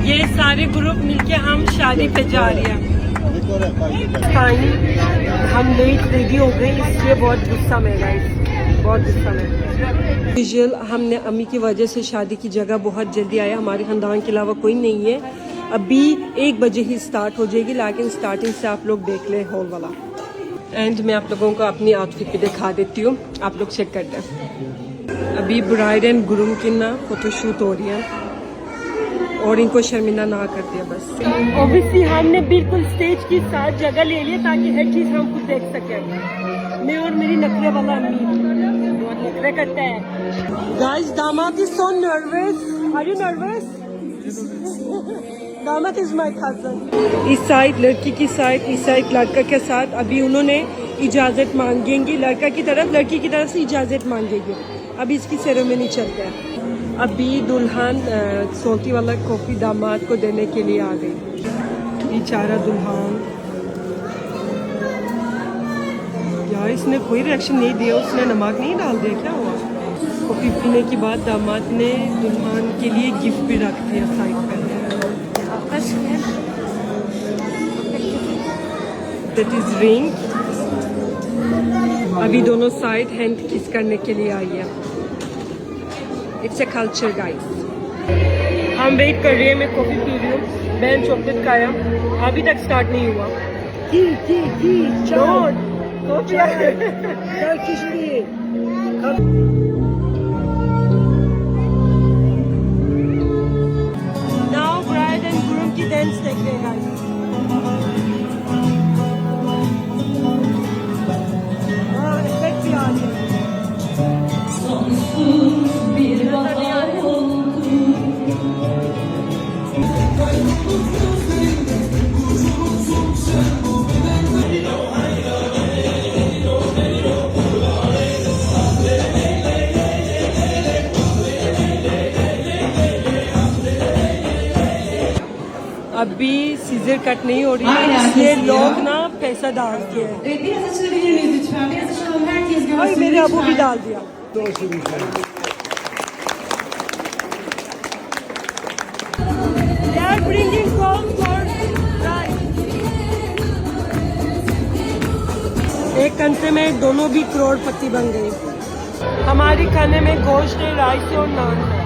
ये सारे ग्रुप मिलके हम शादी पे जा रहे हैं। हम लेट रेडी हो गए इसलिए बहुत गुस्सा में बहुत गुस्सा में। विजुअल हमने अम्मी की वजह से शादी की जगह बहुत जल्दी आया, हमारे खानदान के अलावा कोई नहीं है। अभी 1 बजे ही स्टार्ट हो जाएगी, लेकिन स्टार्टिंग से आप लोग देख ले हॉल वाला। एंड मैं आप लोगों को अपनी आउटफिट भी दिखा देती हूँ, आप लोग चेक करते हैं। अभी ब्राइड एंड ग्रूम की ना फोटोशूट हो रही है और इनको शर्मिंदा ना कर दिया बस। ऑब्वियसली हमने बिल्कुल स्टेज की साथ जगह ले लिया ताकि हर चीज हम खुद देख सकें। मैं और मेरी नखरे वाला अम्मी बहुत नखरे करता है। गाइस दामाद is so nervous, are you nervous? दामाद इज माय कजन। इस साइड लड़की की साइड, इस साइड लड़का के साथ। अभी उन्होंने इजाजत मांगेंगी लड़का की तरफ, लड़की की तरफ से इजाजत मांगेंगे। अभी इसकी सेरेमनी चल रहा है। अभी दुल्हन सोती वाला कॉफी दामाद को देने के लिए आ गई। बेचारा दुल्हन यार, इसने कोई रिएक्शन नहीं दिया, उसने नमक नहीं डाल दिया, क्या हुआ? कॉफी पीने के बाद दामाद ने दुल्हन के लिए गिफ्ट भी रख दिया साइड पे। That is ring. अभी दोनों साइड हैंड किस करने के लिए आई है। It's a culture guys. हम वेट कर रहे हैं, मैं कॉफी पी रही हूँ, बहन चॉकलेट खाया, अभी तक स्टार्ट नहीं हुआ। नाउ ब्राइड एंड ग्रूम की डांस देख रहे हैं गाइस। इफेक्ट भी आ गया। अभी सीजर कट नहीं हो रही है, इसलिए लोग ना पैसा डालते हैं। और मेरे अबू भी डाल दिया। एक घंटे में दोनों भी करोड़पति बन गए। हमारे खाने में गोश्त है, राइस और नान है।